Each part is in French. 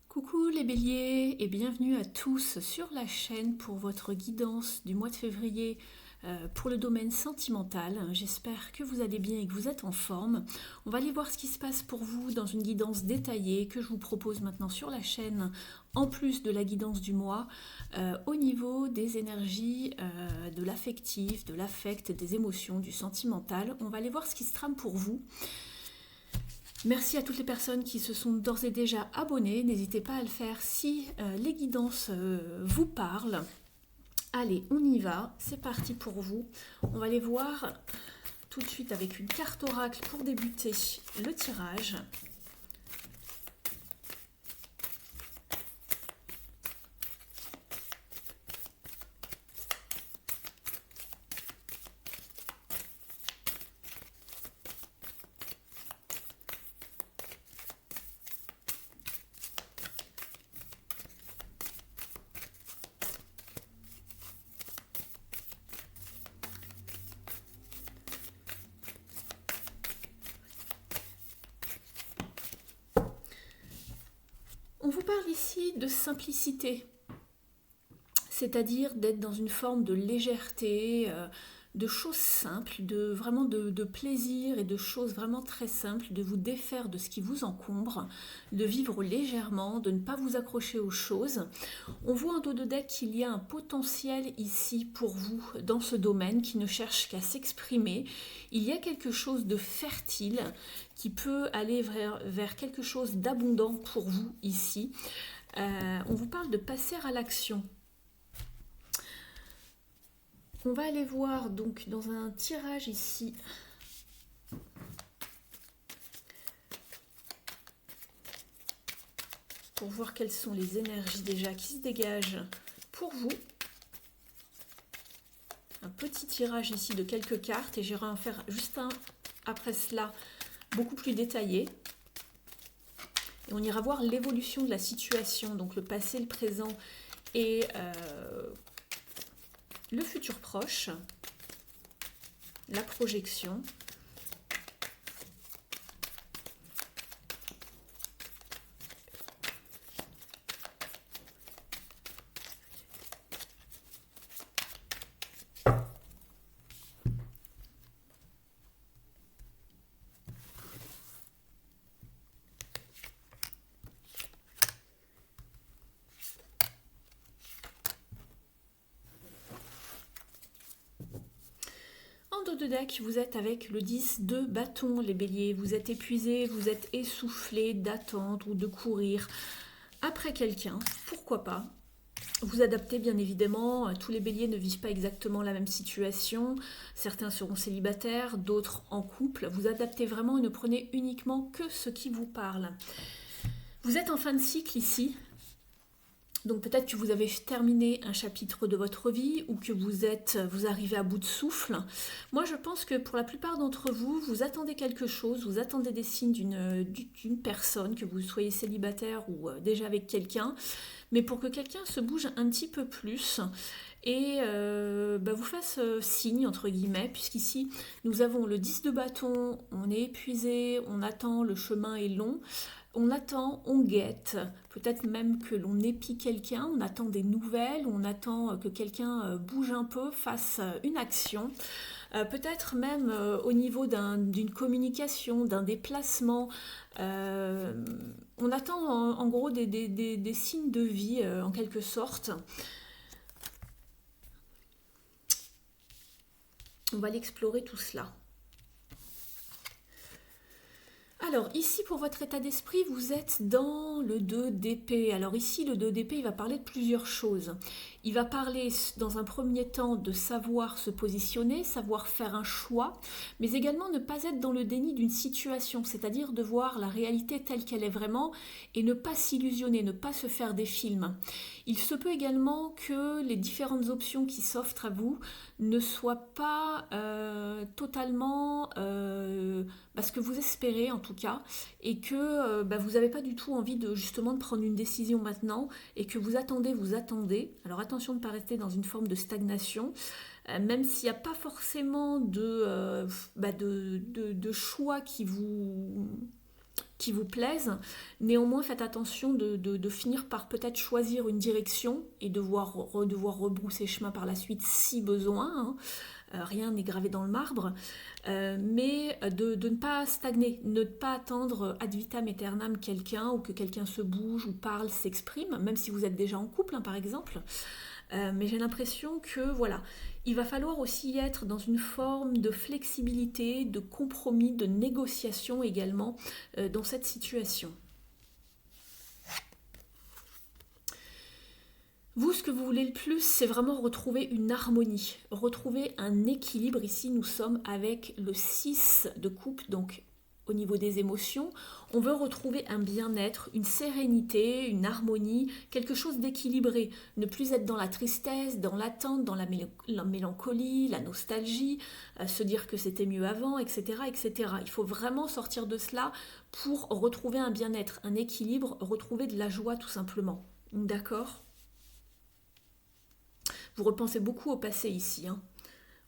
Coucou les béliers et bienvenue à tous sur la chaîne pour votre guidance du mois de février pour le domaine sentimental. J'espère que vous allez bien et que vous êtes en forme. On va aller voir ce qui se passe pour vous dans une guidance détaillée que je vous propose maintenant sur la chaîne en plus de la guidance du mois au niveau des énergies de l'affectif, de l'affect, des émotions, du sentimental. On va aller voir ce qui se trame pour vous. Merci à toutes les personnes qui se sont d'ores et déjà abonnées. N'hésitez pas à le faire si les guidances vous parlent. Allez, on y va. C'est parti pour vous. On va aller voir tout de suite avec une carte oracle pour débuter le tirage. On vous parle ici de simplicité, c'est-à-dire d'être dans une forme de légèreté, de choses simples, vraiment de plaisir et de choses vraiment très simples, de vous défaire de ce qui vous encombre, de vivre légèrement, de ne pas vous accrocher aux choses. On voit en dos de deck qu'il y a un potentiel ici pour vous dans ce domaine qui ne cherche qu'à s'exprimer. Il y a quelque chose de fertile qui peut aller vers quelque chose d'abondant pour vous ici. On vous parle de passer à l'action. On va aller voir donc dans un tirage ici pour voir quelles sont les énergies déjà qui se dégagent pour vous. Un petit tirage ici de quelques cartes et j'irai en faire juste un après cela beaucoup plus détaillé. Et on ira voir l'évolution de la situation, donc le passé, le présent et le futur proche, la projection. En dos de deck, vous êtes avec le 10 de bâton, les béliers. Vous êtes épuisés, vous êtes essoufflés d'attendre ou de courir après quelqu'un. Pourquoi pas? Vous adaptez bien évidemment, tous les béliers ne vivent pas exactement la même situation, certains seront célibataires, d'autres en couple. Vous adaptez vraiment et ne prenez uniquement que ce qui vous parle. Vous êtes en fin de cycle ici. Donc peut-être que vous avez terminé un chapitre de votre vie ou que vous arrivez à bout de souffle. Moi je pense que pour la plupart d'entre vous, vous attendez quelque chose, vous attendez des signes d'une personne, que vous soyez célibataire ou déjà avec quelqu'un, mais pour que quelqu'un se bouge un petit peu plus et vous fasse signe entre guillemets, puisqu'ici nous avons le 10 de bâton, on est épuisé, on attend, le chemin est long. On attend, on guette, peut-être même que l'on épie quelqu'un, on attend des nouvelles, on attend que quelqu'un bouge un peu, fasse une action. Peut-être même au niveau d'une communication, d'un déplacement. On attend en gros des signes de vie en quelque sorte. On va l'explorer tout cela. Alors ici pour votre état d'esprit, vous êtes dans le 2 d'épée. Alors ici le 2 d'épée, il va parler de plusieurs choses. Il va parler dans un premier temps de savoir se positionner, savoir faire un choix, mais également ne pas être dans le déni d'une situation, c'est-à-dire de voir la réalité telle qu'elle est vraiment et ne pas s'illusionner, ne pas se faire des films. Il se peut également que les différentes options qui s'offrent à vous ne soient pas totalement ce que vous espérez en tout cas, et que vous n'avez pas du tout envie de justement de prendre une décision maintenant, et que vous attendez. Alors attention de ne pas rester dans une forme de stagnation, même s'il n'y a pas forcément de choix qui vous plaisent. Néanmoins, faites attention de finir par peut-être choisir une direction et devoir rebrousser chemin par la suite si besoin, hein. Rien n'est gravé dans le marbre, mais de ne pas stagner, ne pas attendre ad vitam aeternam quelqu'un ou que quelqu'un se bouge ou parle, s'exprime, même si vous êtes déjà en couple, hein, par exemple. Mais j'ai l'impression que voilà, il va falloir aussi être dans une forme de flexibilité, de compromis, de négociation également dans cette situation. Vous, ce que vous voulez le plus, c'est vraiment retrouver une harmonie, retrouver un équilibre. Ici, nous sommes avec le 6 de coupe, donc au niveau des émotions. On veut retrouver un bien-être, une sérénité, une harmonie, quelque chose d'équilibré. Ne plus être dans la tristesse, dans l'attente, dans la mélancolie, la nostalgie, se dire que c'était mieux avant, etc., etc. Il faut vraiment sortir de cela pour retrouver un bien-être, un équilibre, retrouver de la joie tout simplement. D'accord ? Vous repensez beaucoup au passé ici, hein.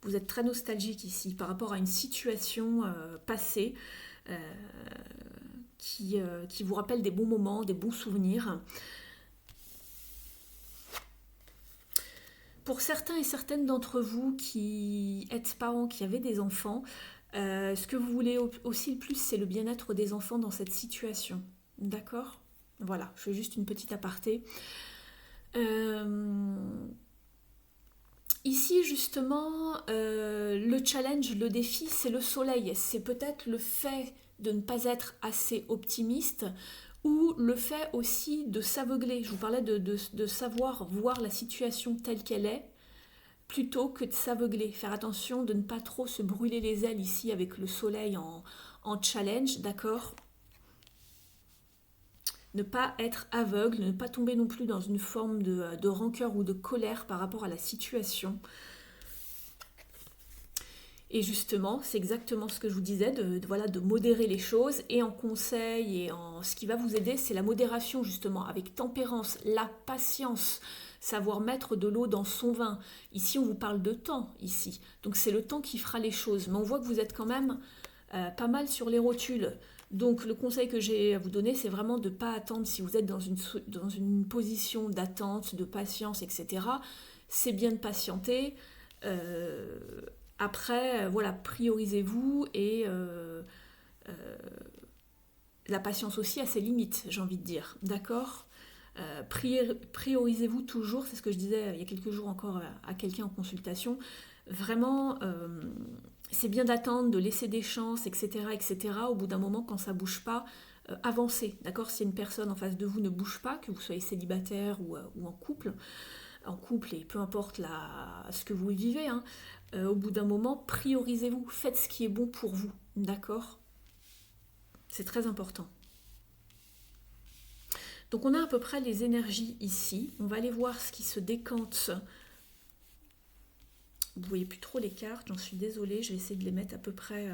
Vous êtes très nostalgique ici par rapport à une situation passée qui vous rappelle des bons moments, des bons souvenirs. Pour certains et certaines d'entre vous qui êtes parents, qui avez des enfants, ce que vous voulez aussi le plus, c'est le bien-être des enfants dans cette situation. D'accord ? Voilà, je fais juste une petite aparté. Ici, justement, le challenge, le défi, c'est le soleil. C'est peut-être le fait de ne pas être assez optimiste ou le fait aussi de s'aveugler. Je vous parlais de savoir voir la situation telle qu'elle est plutôt que de s'aveugler. Faire attention de ne pas trop se brûler les ailes ici avec le soleil en challenge, d'accord ? Ne pas être aveugle, ne pas tomber non plus dans une forme de rancœur ou de colère par rapport à la situation. Et justement, c'est exactement ce que je vous disais, de modérer les choses. Et en conseil, et en ce qui va vous aider, c'est la modération justement, avec tempérance, la patience, savoir mettre de l'eau dans son vin. Ici, on vous parle de temps, ici. Donc c'est le temps qui fera les choses. Mais on voit que vous êtes quand même pas mal sur les rotules. Donc le conseil que j'ai à vous donner, c'est vraiment de ne pas attendre si vous êtes dans une position d'attente, de patience, etc. C'est bien de patienter. Après, voilà, priorisez-vous et la patience aussi a ses limites, j'ai envie de dire. D'accord ? Priorisez-vous toujours, c'est ce que je disais il y a quelques jours encore à quelqu'un en consultation. Vraiment, c'est bien d'attendre, de laisser des chances, etc., etc. Au bout d'un moment, quand ça bouge pas, avancez. D'accord ? Si une personne en face de vous ne bouge pas, que vous soyez célibataire ou en couple et peu importe ce que vous vivez, hein, au bout d'un moment, priorisez-vous, faites ce qui est bon pour vous, d'accord ? C'est très important. Donc on a à peu près les énergies ici, on va aller voir ce qui se décante. Vous ne voyez plus trop les cartes, j'en suis désolée, je vais essayer de les mettre à peu près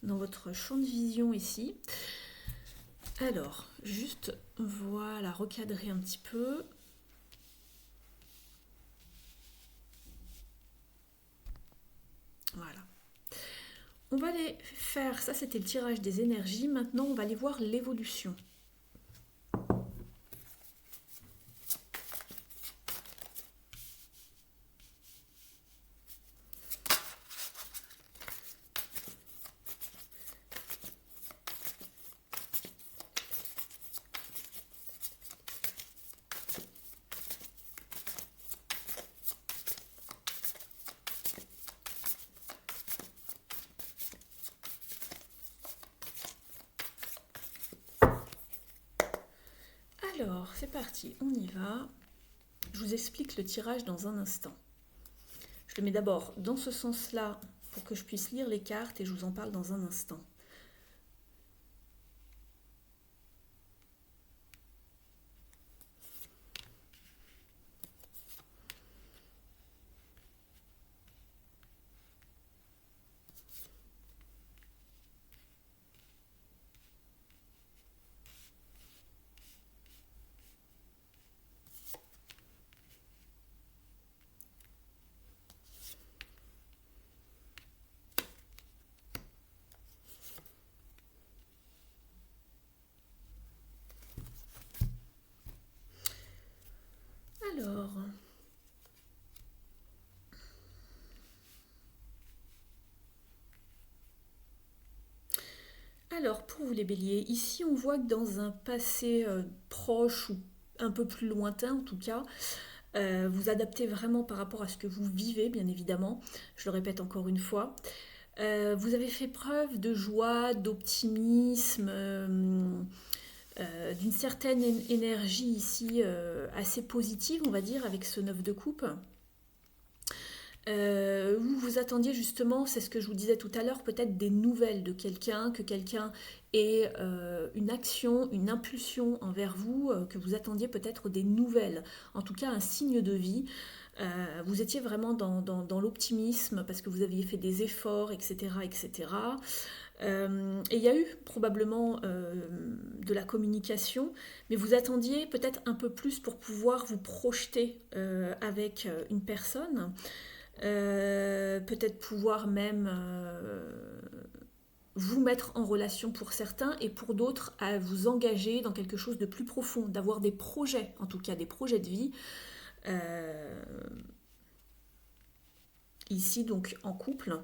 dans votre champ de vision ici. Alors, juste, voilà, recadrer un petit peu. Voilà. On va aller faire, ça c'était le tirage des énergies, maintenant on va aller voir l'évolution. Alors, c'est parti, on y va. Je vous explique le tirage dans un instant. Je le mets d'abord dans ce sens-là pour que je puisse lire les cartes et je vous en parle dans un instant. Alors, pour vous les béliers, ici on voit que dans un passé proche ou un peu plus lointain en tout cas, vous adaptez vraiment par rapport à ce que vous vivez, bien évidemment. Je le répète encore une fois. Vous avez fait preuve de joie, d'optimisme, d'une certaine énergie ici assez positive, on va dire, avec ce 9 de coupe. Vous vous attendiez justement, c'est ce que je vous disais tout à l'heure, peut-être des nouvelles de quelqu'un, que quelqu'un ait une action, une impulsion envers vous, que vous attendiez peut-être des nouvelles, en tout cas un signe de vie. Vous étiez vraiment dans l'optimisme parce que vous aviez fait des efforts, etc. etc. Et il y a eu probablement de la communication, mais vous attendiez peut-être un peu plus pour pouvoir vous projeter avec une personne. Peut-être pouvoir même vous mettre en relation pour certains et pour d'autres à vous engager dans quelque chose de plus profond, d'avoir des projets, en tout cas des projets de vie. Ici donc en couple.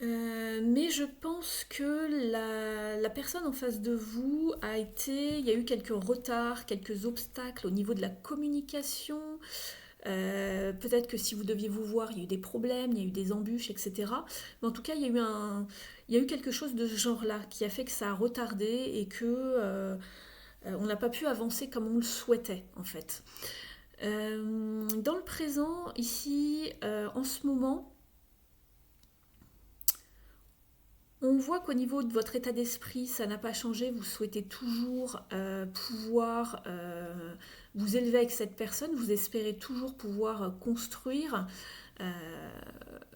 Mais je pense que la personne en face de vous il y a eu quelques retards, quelques obstacles au niveau de la communication. Peut-être que si vous deviez vous voir, il y a eu des problèmes, il y a eu des embûches, etc. Mais en tout cas, il y a eu quelque chose de ce genre-là qui a fait que ça a retardé et que on n'a pas pu avancer comme on le souhaitait, en fait. Dans le présent, ici, en ce moment, on voit qu'au niveau de votre état d'esprit, ça n'a pas changé. Vous souhaitez toujours pouvoir vous élever avec cette personne. Vous espérez toujours pouvoir construire, euh,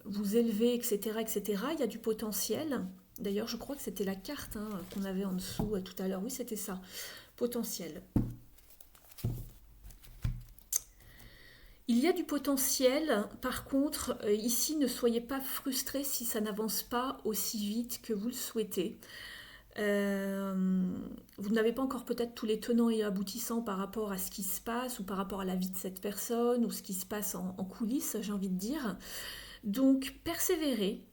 vous élever, etc., etc. Il y a du potentiel. D'ailleurs, je crois que c'était la carte qu'on avait en dessous tout à l'heure. Oui, c'était ça. Potentiel. Il y a du potentiel, par contre, ici, ne soyez pas frustrés si ça n'avance pas aussi vite que vous le souhaitez. Vous n'avez pas encore peut-être tous les tenants et aboutissants par rapport à ce qui se passe ou par rapport à la vie de cette personne ou ce qui se passe en coulisses, j'ai envie de dire. Donc, persévérez.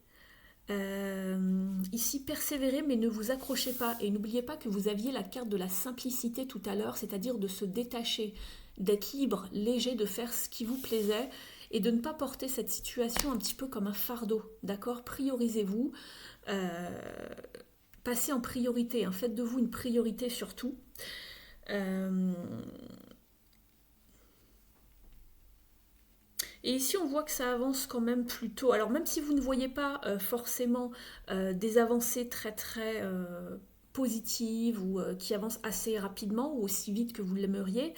Ici, persévérez, mais ne vous accrochez pas. Et n'oubliez pas que vous aviez la carte de la simplicité tout à l'heure, c'est-à-dire de se détacher, d'être libre, léger, de faire ce qui vous plaisait et de ne pas porter cette situation un petit peu comme un fardeau. D'accord? Priorisez-vous. Passez en priorité. Faites de vous une priorité surtout. Et ici, on voit que ça avance quand même plutôt. Alors, même si vous ne voyez pas forcément des avancées très très positives ou qui avancent assez rapidement ou aussi vite que vous l'aimeriez,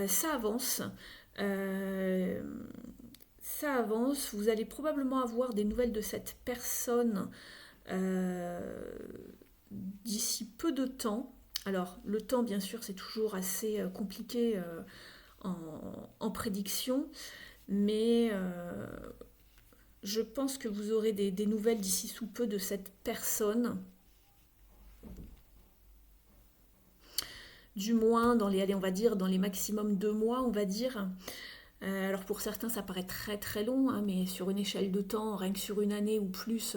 ça avance. Euh, Ça avance. Vous allez probablement avoir des nouvelles de cette personne d'ici peu de temps. Alors, le temps, bien sûr, c'est toujours assez compliqué en prédiction. Mais je pense que vous aurez des nouvelles d'ici sous peu de cette personne. Du moins dans les, allez, on va dire, dans les maximum 2 mois, on va dire. Alors pour certains, ça paraît très très long, mais sur une échelle de temps, rien que sur une année ou plus,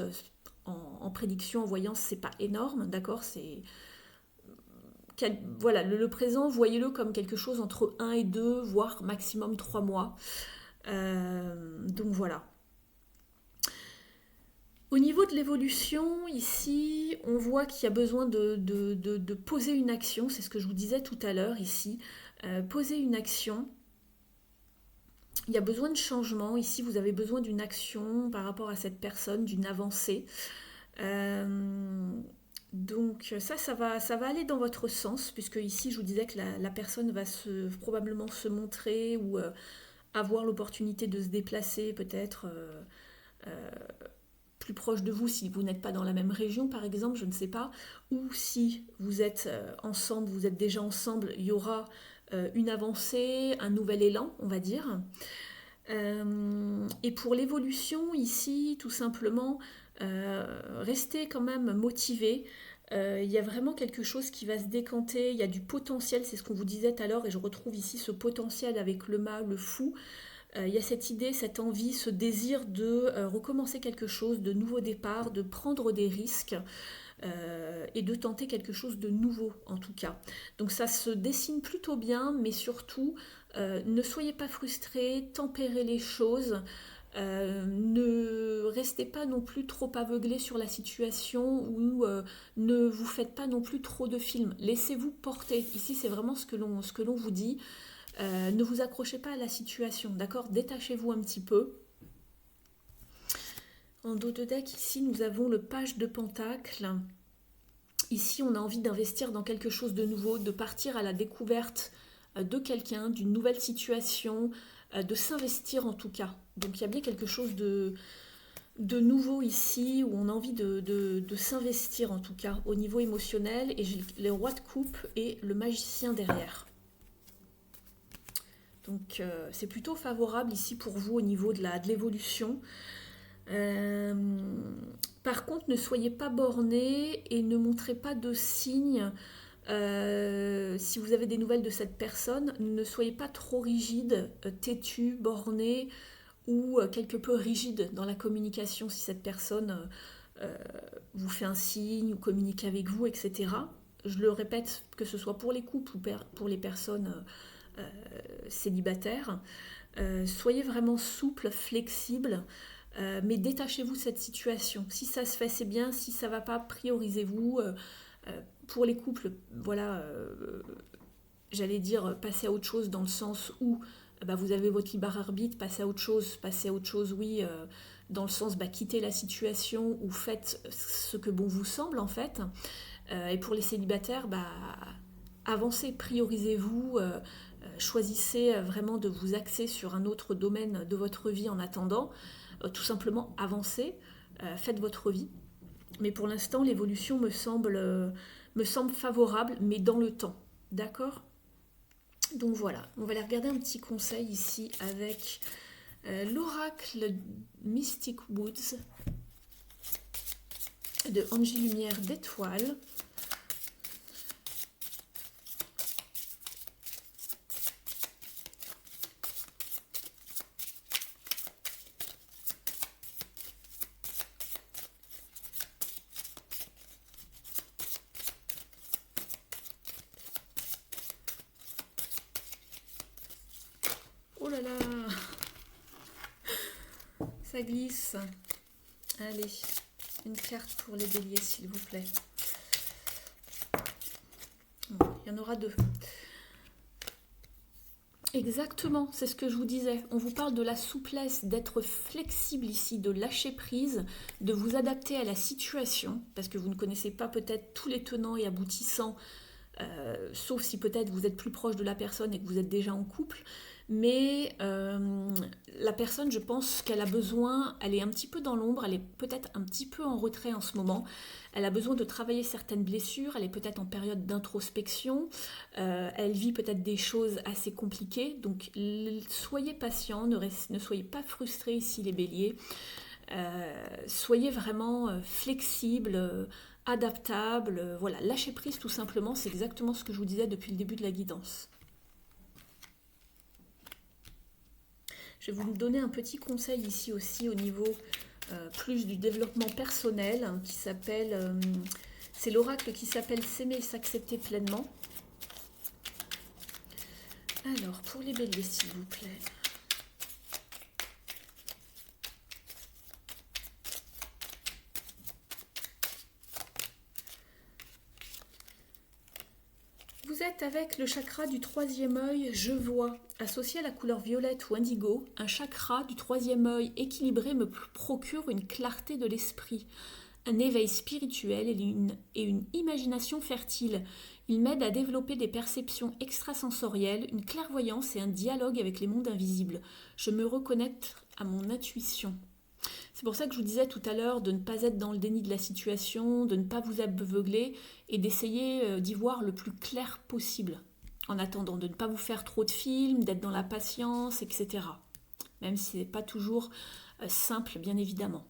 en prédiction, en voyance, c'est pas énorme, d'accord? Voilà, le présent, voyez-le comme quelque chose entre 1 et 2, voire maximum 3 mois. Donc voilà. Au niveau de l'évolution, ici, on voit qu'il y a besoin de poser une action, c'est ce que je vous disais tout à l'heure ici. Poser une action, il y a besoin de changement. Ici, vous avez besoin d'une action par rapport à cette personne, d'une avancée. Donc ça va aller dans votre sens, puisque ici, je vous disais que la personne va probablement se montrer ou avoir l'opportunité de se déplacer peut-être plus proche de vous si vous n'êtes pas dans la même région par exemple, je ne sais pas, ou si vous êtes ensemble, vous êtes déjà ensemble, il y aura une avancée, un nouvel élan, on va dire. Et pour l'évolution ici, tout simplement, restez quand même motivé. Il y a vraiment quelque chose qui va se décanter, il y a du potentiel, c'est ce qu'on vous disait tout à l'heure, et je retrouve ici ce potentiel avec le mât, le fou. Il y a cette idée, cette envie, ce désir de recommencer quelque chose, de nouveau départ, de prendre des risques et de tenter quelque chose de nouveau en tout cas. Donc ça se dessine plutôt bien, mais surtout, ne soyez pas frustrés, tempérez les choses. Ne restez pas non plus trop aveuglé sur la situation ou ne vous faites pas non plus trop de films. Laissez-vous porter. Ici, c'est vraiment ce que l'on vous dit. Ne vous accrochez pas à la situation, d'accord? Détachez-vous un petit peu. En dos de deck, ici, nous avons le page de Pentacles. Ici, on a envie d'investir dans quelque chose de nouveau, de partir à la découverte de quelqu'un, d'une nouvelle situation, de s'investir en tout cas. Donc il y a bien quelque chose de nouveau ici, où on a envie de s'investir en tout cas au niveau émotionnel. Et j'ai le roi de coupe et le magicien derrière. Donc c'est plutôt favorable ici pour vous au niveau de l'évolution. Par contre, ne soyez pas bornés et ne montrez pas de signes. Si vous avez des nouvelles de cette personne, ne soyez pas trop rigide, têtu, borné ou quelque peu rigide dans la communication si cette personne vous fait un signe ou communique avec vous, etc. Je le répète, que ce soit pour les couples ou pour les personnes célibataires. Soyez vraiment souple, flexible, mais détachez-vous de cette situation. Si ça se fait, c'est bien. Si ça ne va pas, priorisez-vous. Pour les couples, voilà, j'allais dire passer à autre chose dans le sens où vous avez votre libre arbitre, passer à autre chose, oui, dans le sens quittez la situation ou faites ce que bon vous semble en fait. Et pour les célibataires, avancez, priorisez-vous, choisissez vraiment de vous axer sur un autre domaine de votre vie en attendant, tout simplement avancez, faites votre vie. Mais pour l'instant, l'évolution me semble favorable, mais dans le temps. D'accord? Donc voilà, on va aller regarder un petit conseil ici avec l'oracle Mystic Woods de Angie Lumière d'Étoile. Oh là là, ça glisse. Allez, une carte pour les béliers, s'il vous plaît. Bon, il y en aura deux. Exactement, c'est ce que je vous disais. On vous parle de la souplesse, d'être flexible ici, de lâcher prise, de vous adapter à la situation, parce que vous ne connaissez pas peut-être tous les tenants et aboutissants, sauf si peut-être vous êtes plus proche de la personne et que vous êtes déjà en couple. Mais la personne, je pense qu'elle a besoin, elle est un petit peu dans l'ombre, elle est peut-être un petit peu en retrait en ce moment. Elle a besoin de travailler certaines blessures, elle est peut-être en période d'introspection, elle vit peut-être des choses assez compliquées. Donc soyez patients, ne soyez pas frustrés ici les béliers. Soyez vraiment flexibles, adaptables. Voilà, lâchez prise tout simplement, c'est exactement ce que je vous disais depuis le début de la guidance. Je vais vous donner un petit conseil ici aussi au niveau plus du développement personnel qui s'appelle, c'est l'oracle qui s'appelle S'aimer et s'accepter pleinement. Alors, pour les béliers, s'il vous plaît. Vous êtes avec le chakra du troisième œil, je vois. Associé à la couleur violette ou indigo, un chakra du troisième œil équilibré me procure une clarté de l'esprit, un éveil spirituel et une imagination fertile. Il m'aide à développer des perceptions extrasensorielles, une clairvoyance et un dialogue avec les mondes invisibles. Je me reconnecte à mon intuition. C'est pour ça que je vous disais tout à l'heure de ne pas être dans le déni de la situation, de ne pas vous aveugler et d'essayer d'y voir le plus clair possible. En attendant, de ne pas vous faire trop de films, d'être dans la patience, etc. Même si ce n'est pas toujours simple, bien évidemment.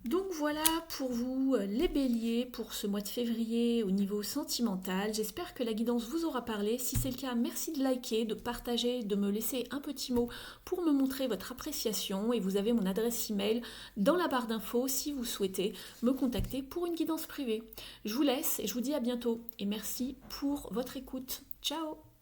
Donc voilà pour vous les béliers pour ce mois de février au niveau sentimental. J'espère que la guidance vous aura parlé. Si c'est le cas, merci de liker, de partager, de me laisser un petit mot pour me montrer votre appréciation. Et vous avez mon adresse email dans la barre d'infos si vous souhaitez me contacter pour une guidance privée. Je vous laisse et je vous dis à bientôt. Et merci pour votre écoute. Ciao!